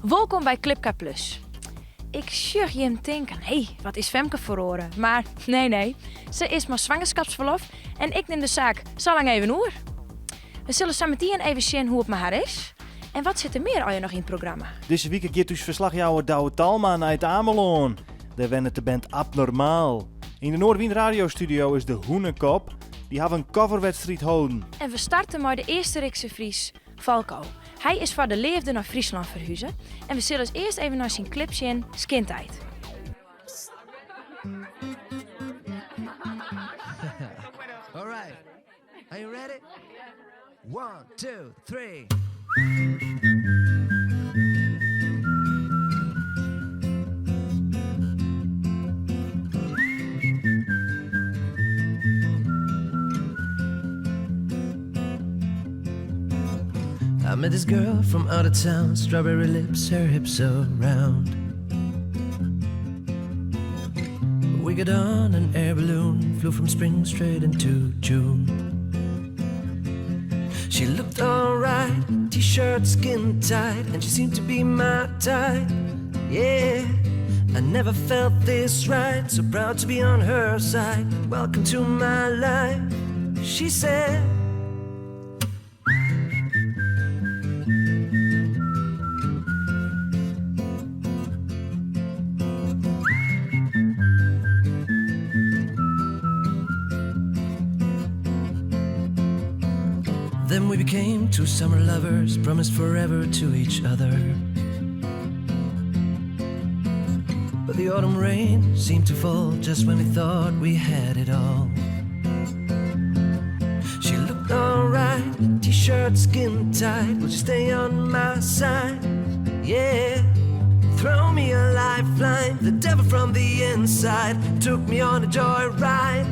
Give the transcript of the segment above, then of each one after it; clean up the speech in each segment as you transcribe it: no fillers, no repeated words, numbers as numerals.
Welkom bij Clipka Plus. Ik zag je hem denken, wat is Femke voor oren? Maar nee, ze is maar zwangerschapsverlof en ik neem de zaak zo lang even oer. We zullen samen even zien hoe het met haar is. En wat zit er meer al je nog in het programma? Deze week gaat dus verslagjouwer Douwe Talma naar het Amelon. Daar wennet de band Abnormaal. In de Noordwien radiostudio is de Hoenekop. Die hebben een coverwedstrijd houden. En we starten met de eerste Rikse Fries, Falco. Hij is voor de leefde naar Friesland verhuizen. En we zullen eerst even naar zijn clip zien, Skintijd. All right. Are you ready? 1, 2, 3. I met this girl from out of town, strawberry lips, her hips so round. We got on an air balloon, flew from spring straight into June. She looked alright, t-shirt skin tight, and she seemed to be my type. Yeah, I never felt this right, so proud to be on her side. Welcome to my life, she said. Then we became two summer lovers, promised forever to each other. But the autumn rain seemed to fall just when we thought we had it all. She looked alright, t-shirt skin tight, would you stay on my side? Yeah, throw me a lifeline, the devil from the inside took me on a joyride.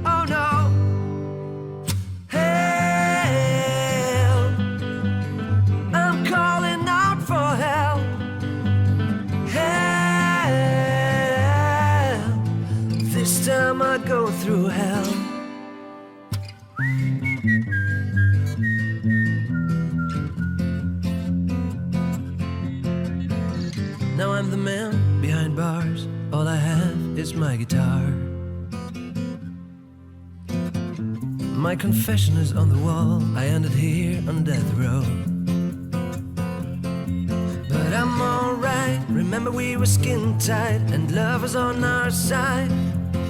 Oh no. Time I go through hell. Now I'm the man behind bars. All I have is my guitar. My confession is on the wall. I ended here on death row. But I'm alright. Remember we were skin tight and love was on our side.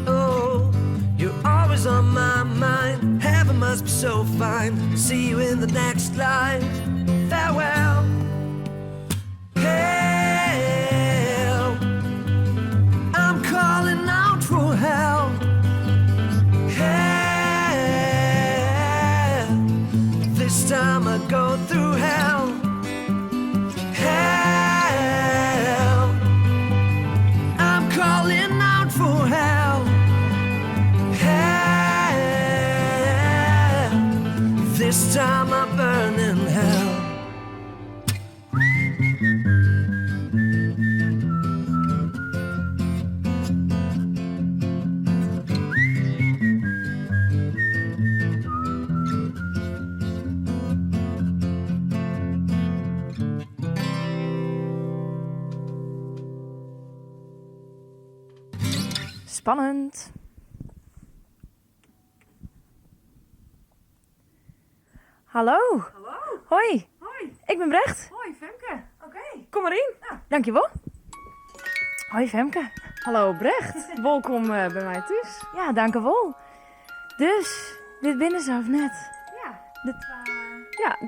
Oh, you're always on my mind. Heaven must be so fine. See you in the next life. Farewell. Hell, I'm calling out for help. Hell, this time I go through hell. Hell, I'm calling out for help. This time I burn in hell. Spannend. Hallo. Hallo. Hoi. Hoi. Ik ben Brecht. Hoi Femke. Oké. Kom maar in. Ja. Dankjewel. Hoi Femke. Hallo Brecht. Welkom bij mij thuis. Ja, dankjewel. Dus, dit binnen ze of net? Ja. Dit...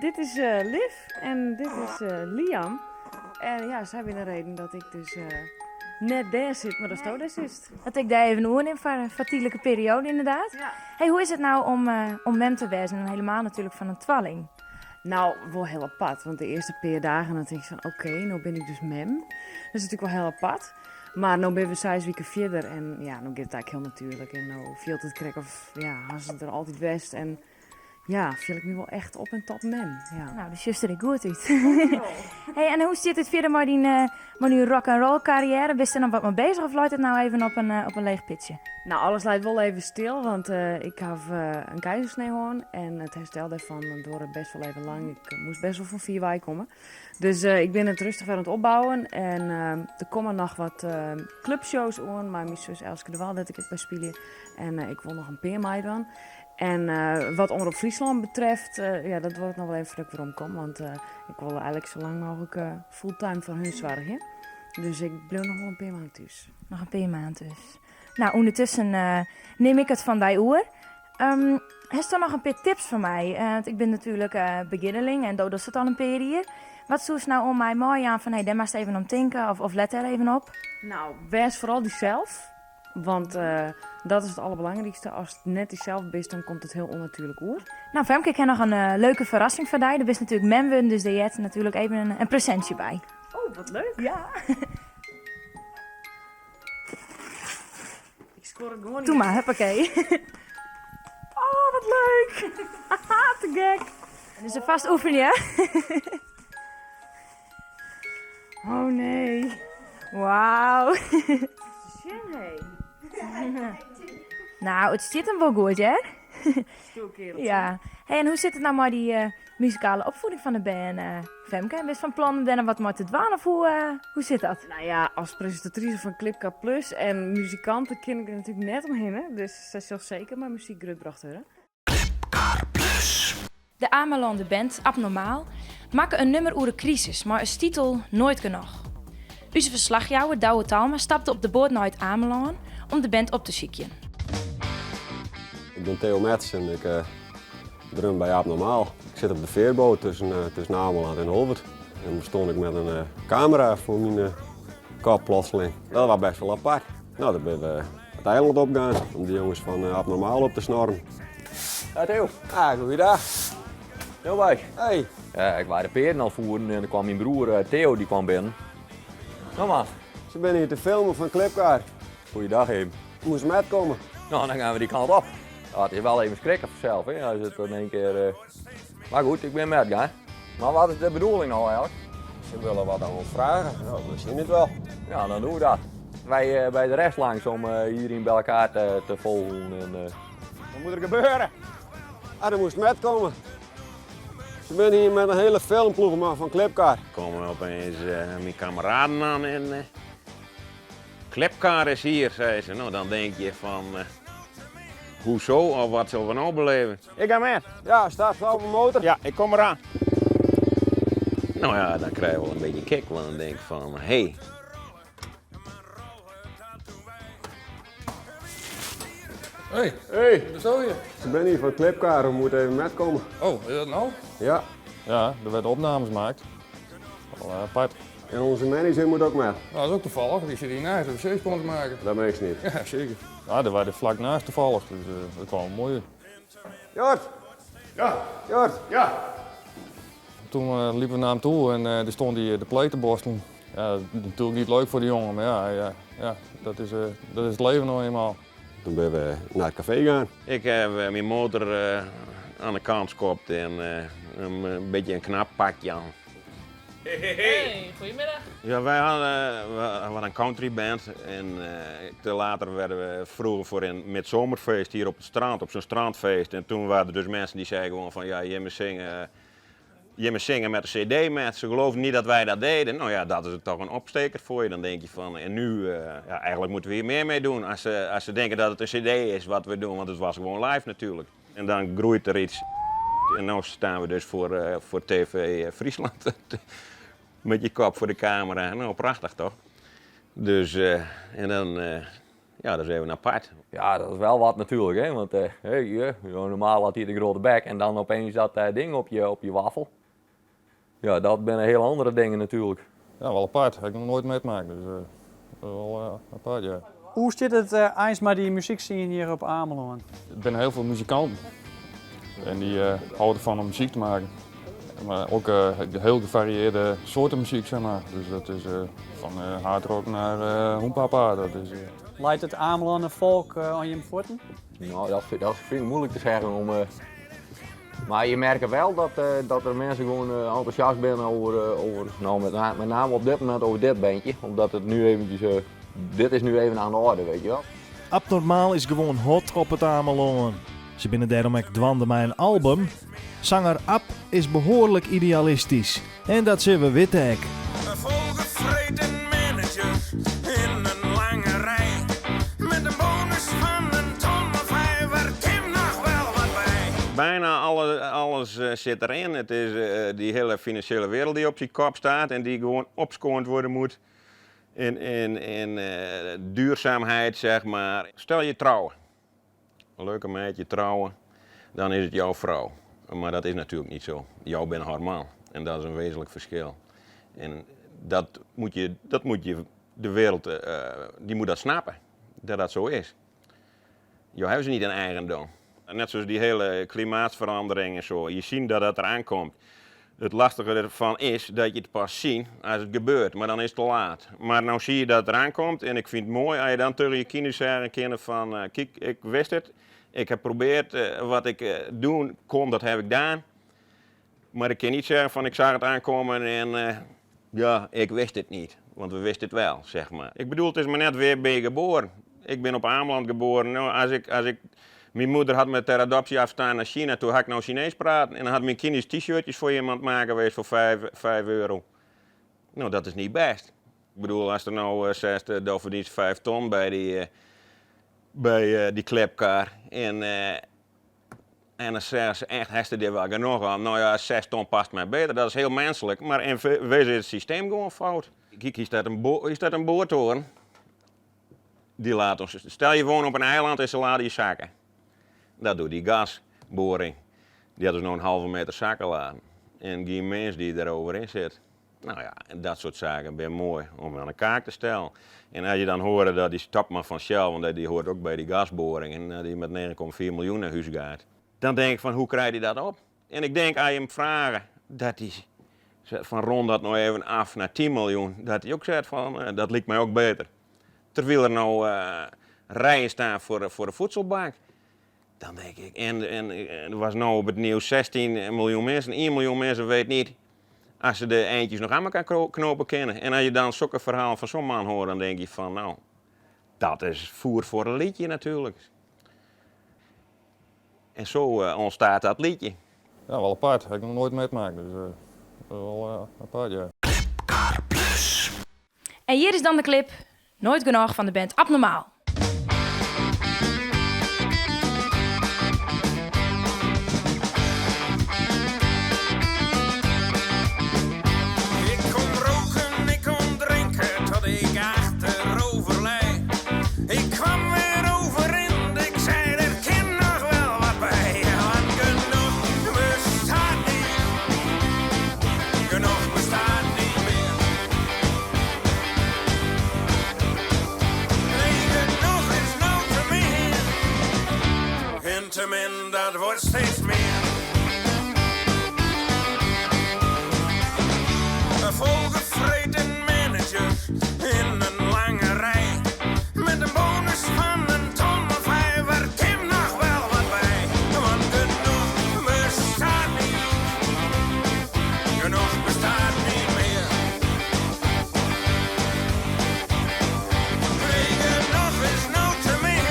Dit is Liv en dit is Liam. En ja, zij hebben de reden dat ik dus net daar zit, maar dat is daar zit. Dat ik daar even een in voor een fatielijke periode inderdaad. Ja. Hey, hoe is het nou om mem te wezen en helemaal natuurlijk van een twalling? Nou, wel heel apart, want de eerste paar dagen dan denk je van oké, nou ben ik dus mem. Dat is natuurlijk wel heel apart. Maar nu ben we 6 weken verder en ja, nu gaat het eigenlijk heel natuurlijk. En nou viel het krek of ja, was het er altijd best en ja, viel ik nu wel echt op en top mem. Ja. Nou, de zuster ik goed uit. Hey, en hoe zit het verder met die rock-and-roll carrière? Ben je er nog wat mee bezig of loopt het nou even op een leeg pitje? Nou, alles lijkt wel even stil, want ik heb een keizersnee gehad en het herstel daarvan duurde best wel even lang. Ik moest best wel van 4 weken komen. Dus ik ben het rustig weer aan het opbouwen en er komen nog wat clubshows aan, maar mijn zus Elske de Waal dat ik het bij spelen en ik wil nog een peer meedoen. En wat Omroep Friesland betreft, ja, dat wordt nog wel even voordat ik weer omkom, want ik wil eigenlijk zo lang mogelijk fulltime voor hun zorgen. Dus ik blijf nog wel een paar maanden thuis. Nog een paar maanden dus. Nou, ondertussen neem ik het van die oer. Heeft er nog een paar tips voor mij? Want ik ben natuurlijk beginneling en doe het al een paar hier. Wat zou ze nou om mij mooi aan van, hey, daar maar even om denken of let er even op? Nou, wees vooral diezelf. Want dat is het allerbelangrijkste. Als het net diezelfde is, dan komt het heel onnatuurlijk oer. Nou, Femke, ik heb nog een leuke verrassing voor jou. Er is natuurlijk memwin, dus daar heeft natuurlijk even een presentje bij. Oh, wat leuk. Ja. Ik scoor het gewoon Doe maar, huppakee. Oh, wat leuk. Haha, te gek. Dit is een vast oefening, hè? Oh nee. Wauw. Nou, het zit hem wel goed, hè? Ja. Hey, en hoe zit het nou met die muzikale opvoeding van de band, Femke? Ben je van plan om daar wat maar te dwalen of hoe zit dat? Nou ja, als presentatrice van Clipcar Plus en muzikanten ken ik er natuurlijk net omheen. Hè? Dus zij zal zeker mijn muziek uitgebracht hebben. De Amelande band, Abnormaal, maken een nummer over de crisis, maar is titel nooit genoeg. Onze verslagjouwer Douwe Talma stapte op de boot naar het Ameland om de band op te zieken. Ik ben Theo Metz en ik drum bij Abnormaal. Ik zit op de veerboot tussen Ameland en Holwert. En toen stond ik met een camera voor mijn kop plotseling. Dat was best wel apart. Nou, dan ben we het eiland opgegaan om de jongens van Abnormaal op te snorren. Ja, Theo. Goeiedag. Heel bij. Hey. Ja, ik was de peren al voeren en dan kwam mijn broer Theo die kwam binnen. Nou man, Ze zijn hier te filmen van Clipcar. goeiedag hem. Moest met komen. Nou, dan gaan we die kant op. Ja, het is wel even schrikken voor zelf, hè, als het in één keer... Maar goed, ik ben met gaan. Maar wat is de bedoeling nou eigenlijk? Ze willen wat aan ons vragen. Nou, we zien het wel. Ja, dan doen we dat. Wij bij de rest langs om iedereen bij elkaar te volgen. En, Wat moet er gebeuren? Er moest met komen. Ze zijn hier met een hele filmploeg van Clipcar. Komen opeens mijn kameraden aan en Clipcar is hier, zei ze. Nou, dan denk je van, hoezo of wat zullen we nou beleven? Ik ga met. Ja, staat zo op een motor. Ja, ik kom eraan. Nou ja, dan krijg je wel een beetje kick, want dan denk ik van, hey. Hey, Hey, daar zo je. ze zijn hier van Clipcar, we moeten even met komen. Oh, is dat nou? Ja, Ja, er werden opnames gemaakt. Wel apart. en onze manager moet ook met. Nou, dat is ook toevallig, die zit hiernaast de wc's kon te maken. Dat meen ik niet. Ja, zeker. Ja, daar waren vlak naast toevallig, dus dat kwam wel mooi. Jort! Ja. Jort! Ja. Toen liepen we naar hem toe en er stond de pleet te borstelen. Ja, dat is natuurlijk niet leuk voor de jongen, maar ja, dat is het leven nou eenmaal. Toen ben we naar het café gegaan. Ik heb mijn motor aan de kant gekopt en een beetje een knap pakje aan. Hey, goedemiddag. Ja, wij hadden een countryband en te later werden we vroeger voor een midzomerfeest hier op het strand, op zo'n strandfeest. En toen waren er dus mensen die zeiden gewoon van ja, je moet zingen met een cd met. Ze geloofden niet dat wij dat deden. Nou ja, dat is toch een opsteker voor je. Dan denk je van, en nu, ja, eigenlijk moeten we hier meer mee doen. Als ze denken dat het een cd is wat we doen, want het was gewoon live natuurlijk. En dan groeit er iets. En nu staan we dus voor TV Friesland. Met je kop voor de camera. Nou, prachtig toch? Dus, en dan, ja, dat is even apart. Ja, dat is wel wat natuurlijk, hè. Want normaal had hij de grote bek en dan opeens dat ding op je wafel. Ja, dat zijn hele andere dingen natuurlijk. Ja, wel apart. Heb ik nog nooit meegemaakt, dus dat is wel apart, ja. Hoe zit het eens met die muziekscene hier op Ameland? Er zijn heel veel muzikanten en die houden ervan om muziek te maken. Maar ook heel gevarieerde soorten muziek, zeg maar. Dus dat is van hardrock naar hoenpapa. Dat is, Leidt het Amelander volk aan je voeten? Nou, dat vind ik moeilijk te zeggen. Maar je merkt wel dat er mensen gewoon enthousiast zijn over nou, met name op dit moment over dit bandje. Omdat het nu eventjes, dit is nu even aan de orde, weet je wel. Abnormaal is gewoon hot op het Ameloon. Ze binnen daarom ook dwande met een album. Zanger Ab is behoorlijk idealistisch. En dat zullen we weten ook. Volgevreten managers in een lange rij. Met een bonus van een ton of vijf, er komt nog wel wat bij. Bijna alles zit erin. Het is die hele financiële wereld die op zijn kop staat en die gewoon opschoond worden moet. In duurzaamheid, zeg maar. Stel je trouwen. Een leuke meidje trouwen, dan is het jouw vrouw. Maar dat is natuurlijk niet zo. Jou bent haar man. En dat is een wezenlijk verschil. En dat moet je de wereld, die moet dat snappen. Dat dat zo is. Jou hebben ze niet een eigendom. Net zoals die hele klimaatverandering en zo. Je ziet dat dat eraan komt. Het lastige ervan is dat je het pas ziet als het gebeurt, maar dan is het te laat. Maar nou zie je dat het eraan komt en ik vind het mooi als je dan tegen je kinderen zegt van kijk, ik wist het. Ik heb geprobeerd wat ik doen kon, dat heb ik gedaan. Maar ik kan niet zeggen van ik zag het aankomen en ja, ik wist het niet. Want we wisten het wel, zeg maar. Ik bedoel, het is maar net weer ben je geboren. Ik ben op Ameland geboren. Nou, als ik mijn moeder had me ter adoptie afstaan naar China, toen had ik nou Chinees praten. En dan had mijn kindjes t-shirtjes voor iemand maken geweest voor 5 euro. Nou, dat is niet best. Ik bedoel, als er nou zegt, dan verdient 5 ton bij die klepkar. En dan zeggen ze echt, heeft er wel genoeg aan? Nou ja, 6 ton past mij beter. Dat is heel menselijk. Maar in wezen is het systeem gewoon fout. Kijk, hier staat een boortoren. Die laat ons, stel je woont op een eiland en ze laten je zakken. Dat doet die gasboring. Die hadden ze nog een halve meter zakken laten. En geen mens die eroverin zit. Nou ja, en dat soort zaken ben mooi om aan de kaak te stellen. En als je dan hoort dat die stapman van Shell, want die hoort ook bij die gasboring, en die met 9,4 miljoen naar huis gaat. Dan denk ik van, hoe krijg je dat op? En ik denk, als je hem vraagt, dat hij zegt van rond dat nou even af naar 10 miljoen. Dat hij ook zegt van, dat lijkt mij ook beter. Terwijl er nou rijen staan voor de voedselbank. Dan denk ik, en er was nou op het nieuws 16 miljoen mensen. 1 miljoen mensen weet niet als ze de eindjes nog aan elkaar knopen kennen. En als je dan zulke verhalen van zo'n man hoort, dan denk je van, nou, dat is voer voor een liedje natuurlijk. En zo ontstaat dat liedje. Ja, wel apart. Heb ik nog nooit meegemaakt. Dus wel apart, ja. En hier is dan de clip Nooit genoeg van de band Abnormaal. Ik kon roken, ik kon drinken, tot ik achterover lei. Ik kwam weer overeind, ik zei er kan nog wel wat bij. Want genoeg bestaat niet, genoeg bestaat niet meer. Nee, genoeg is nou te min, en te min dat wordt steeds meer. Volgevreten managers in een lange rij. Met een bonus van een ton of vijf, er komt nog wel wat bij. Want genoeg bestaat niet, genoeg bestaat niet meer. Nee, genoeg is nou te min,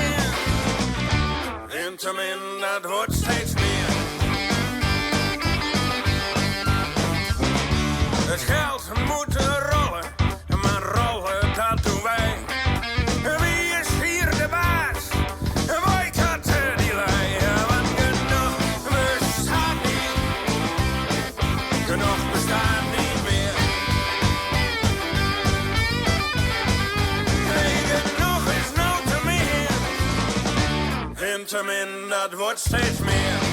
en te min dat wordt steeds meer. Het geld moet rollen, maar rollen dat doen wij. Wie is hier de baas? Boycotten die lui. Want genoeg bestaat niet, genoeg bestaat niet meer. Nee, genoeg is nou te min, en te min dat wordt steeds meer.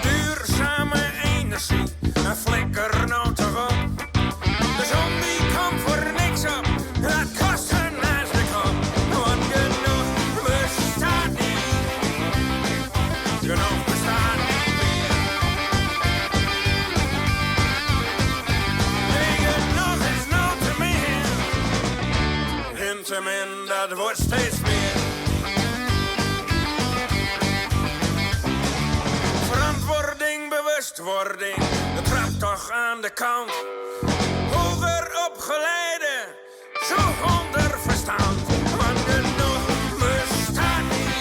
Duurzaam dat wordt steeds meer. Verantwoording, bewustwording, de trap toch aan de kant. Hoger opgeleide, zo onder verstand. Want genoeg bestaat niet.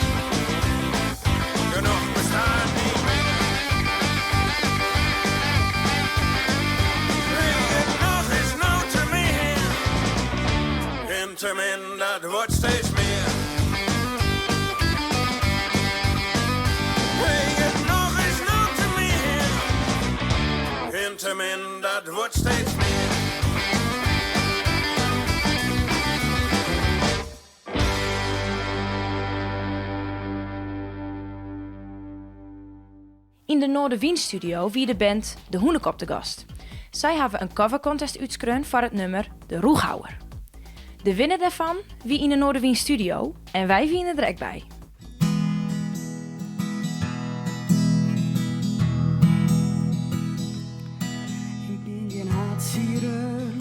Genoeg bestaat niet. Wil je nog eens nou te meer? Intamin, dat wordt steeds meer. Wil je nog eens nou te meer? Intamin, dat wordt steeds meer. In de Noorderwien-studio wie de band De Hoenekop te gast. Zij hebben een covercontest uitskreun voor het nummer De Roeghouwer. De winnaar daarvan wie in de Noorderwien-studio en wij wie er direct bij. Ik ben geen hartchirurg,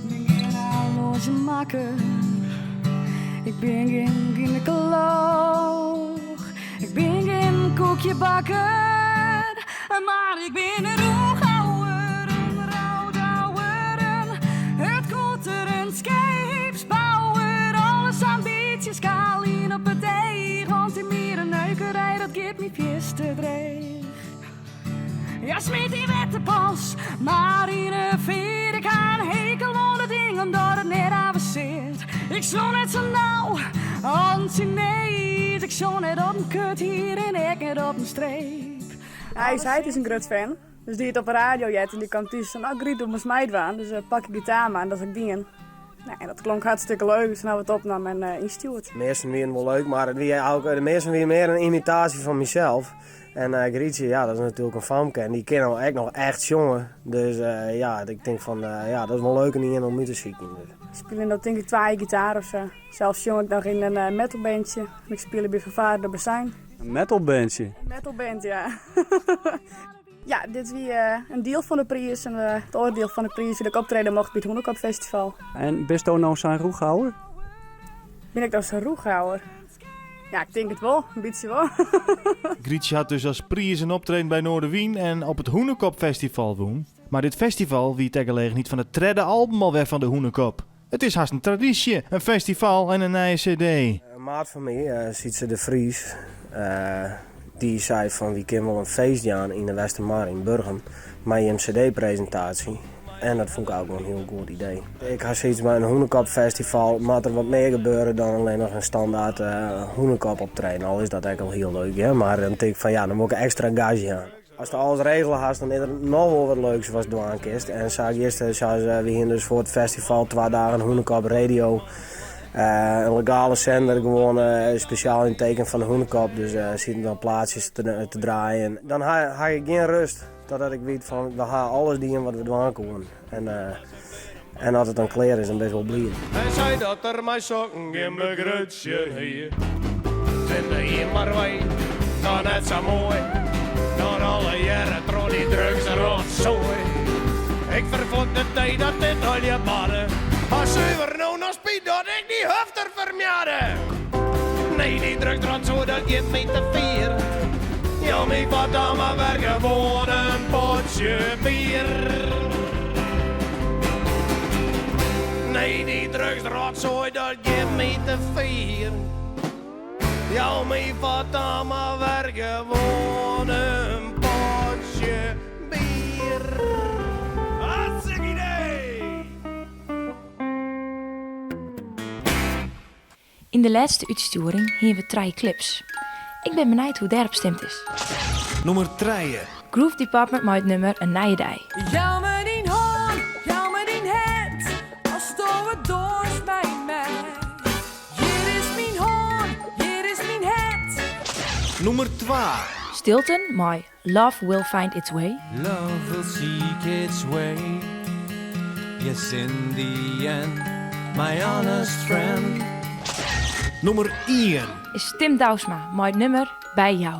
ben geen horlogemaker, ik ben geen gynaecoloog, ik ben geen koekjebakker, maar ik ben een roeghouwer, een rouwdouwer, het koeter, een scheepsbouwer, alles ambities kalien op het deeg, want in meer een neukerij, dat geeft me pies te dreig. Ja, smeet die witte pas, maar in een veer, ik ga een hekel aan de dingen door het net avanceert. Ik zo net zo nauw, nee, ik zo net op een kut hier en ik net op een streep. Hij is een groot fan, dus die het op de radio jet en die kwam tussen, nou Griet doet mijn smijt aan, dus pak ik gitaar maar en dat is ik dingen. Nou, en dat klonk hartstikke leuk, dus nou we het opnam en instuurd. De meesten waren wel leuk, maar de meesten waren meer een imitatie van mezelf. En Grietje, ja, dat is natuurlijk een famke en die kan nou echt nog echt jongen. Dus ja, ik denk van, ja, dat is wel leuk om mee te zien. Dus. Ik speel in dat denk ik 2 gitaar of zo. Zelfs jong ik nog in een metalbandje. Ik speel bij Vervaarde de Bassijn. Een metalbandje? Een metalband, ja. Ja, dit is wie een deel van de prijs en het oordeel van de prijs dat ik optreden mocht bij het Hoenekop Festival. En bist u nou zijn roeghouwer? Ben ik nou zo'n roeghouwer? Ja, ik denk het wel. Een beetje wel. Grietje had dus als prijs een optreden bij Noorderwien en op het Hoenekop Festival woon. Maar dit festival wie tegenlegen niet van het tredde album alweer van de Hoenekop. Het is haast een traditie, een festival en een nieuwe cd. Een maat van mij, Sietse de Vries, die zei van wie kan wel een feestje aan in de Westermar in Burgum. Met een cd-presentatie. En dat vond ik ook wel een heel goed idee. Ik had zoiets bij een Hoenekop Festival, maar er wat meer gebeuren dan alleen nog een standaard Hoenekop optreden. Al is dat eigenlijk al heel leuk, hè? Maar dan denk ik van ja, dan moet ik extra gage aan. Als je alles regelen had, dan is er nog wel wat leuks wat dwaankist. En zag we hier dus voor het festival 2 dagen Hoenekop Radio. Een legale zender, gewoon speciaal in teken van de Hoenekop. Dus zitten dan plaatsjes te draaien. Dan ga je geen rust. Totdat ik weet van, we gaan alles doen wat we doen komen. En als het dan klaar is, dan best wel blij. Hij zei dat er mijn sokken in mijn grutje hier. Vinden je maar wij, dan net zo mooi. Dan alle jaren trouw die drugs en rotzooi. Ik vervond de tijd dat dit al je baden. Als zuiver nou nog spiet dat ik die hufter vermjade. Nee, die drugs rotzooi, dat geeft me te vier. Ja, mij wat aan mijn werk gewoon een potje bier. Nee, die drugs rotzooi, dat geeft me te vier. Ja, mij wat aan mijn werk gewoon een potje bier. Hartstikke idee! In de laatste uitsturing hebben we 3 clips. Ik ben benieuwd hoe daarop stemd is. Nummer 3. Groove Department met het nummer Een Nije Dij. Jou met die hoorn, jou met die het, als stomme doors bij mij. Hier is mijn hoorn, hier is mijn het. Nummer 2. Stilton, my Love Will Find Its Way. Love will seek its way. Yes, in the end, my honest friend. Nummer 1. Is Tim Douwsma met het nummer Bij Jou.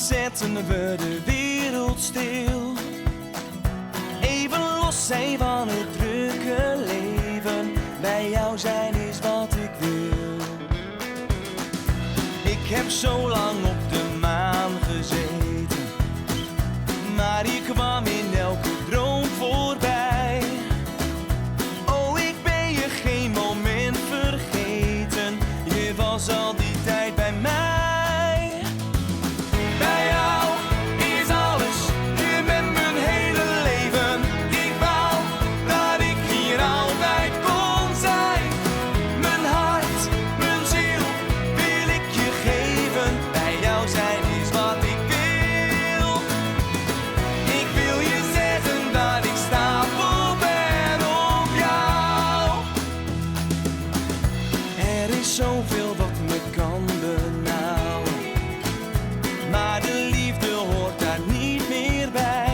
zetten we de wereld stil. Even los zijn van het drukke leven. Bij jou zijn is wat ik wil. Ik heb zo lang op de maan gezeten, maar ik kwam in elke droom voorbij. Oh, ik ben je geen moment vergeten. Je was al die tijd bij mij. Bij jou is alles, je bent mijn hele leven. Ik wou dat ik hier altijd kon zijn. Mijn hart, mijn ziel wil ik je geven. Bij jou zijn is wat ik wil. Ik wil je zeggen dat ik stapel ben op jou. Er is zoveel wat me kan benauwen, maar de liefde hoort daar niet meer bij.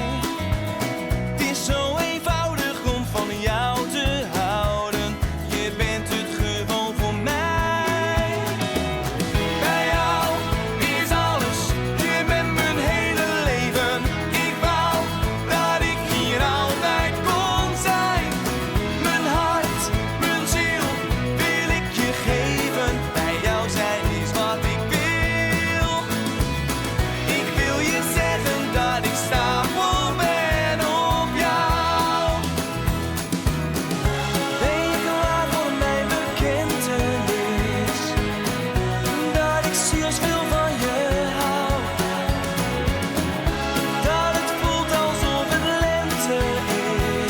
Het is zo eenvoudig om van jou te houden. Je bent het gewoon voor mij. Bij jou is alles, je bent mijn hele leven. Ik wou dat ik hier altijd kon zijn. Mijn hart, mijn ziel wil ik je geven. Bij jou zijn is wat ik wil. Ik wil je zeggen dat ik stapel ben op jou. Ben je klaar voor mijn bekentenis? Dat ik zielsveel van je hou. Dat het voelt alsof het lente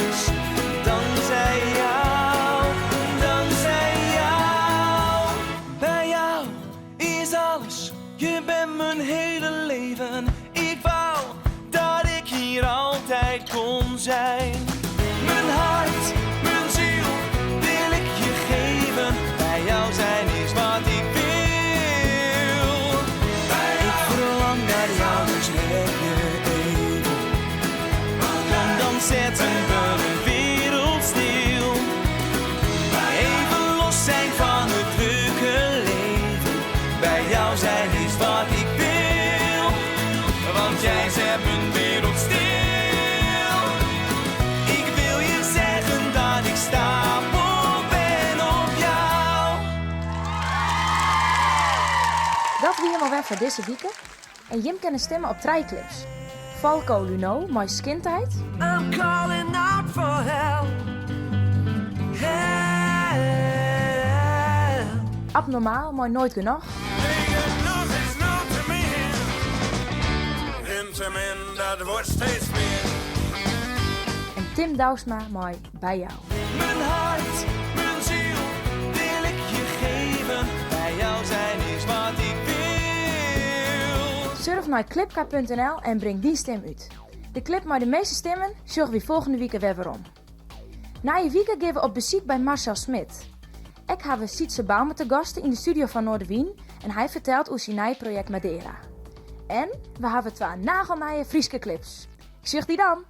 is. Dankzij jou, dankzij jou. Bij jou is alles, je bent mijn hele leven. Ik wou dat ik hier altijd kon zijn. Mijn hart, mijn ziel wil ik je geven. Bij jou zijn is wat ik wil. Ik verlang naar jou, dus heb je even. Kom dan zetten we de wereld stil. Even los zijn van het drukke leven. Bij jou zijn is wat ik wil. Want jij zet mijn wereld stil. Ik wil je zeggen dat ik stapel ben op jou. Dat weer helemaal weg voor deze week. En Jim kan stemmen op 3 clips. Falco Luno, My Skintheid. I'm calling out for help. Help. Abnormaal, maar nooit genoeg. Dat wordt steeds meer. En Tim Douwsma, maar Bij jou. Mijn hart, mijn ziel wil ik je geven. Bij jou zijn is wat ik wil. Surf naar clipka.nl en breng die stem uit. De clip met de meeste stemmen zorgen we volgende week weer waarom. Na je week gaan we op bezoek bij Marcel Smit. Ik heb Sietse Bouwme te gasten in de studio van Noorderwien en hij vertelt over zijn nieuwe project Madeira. En we hebben 2 nagelnije Frieske clips. Ik zeg die dan!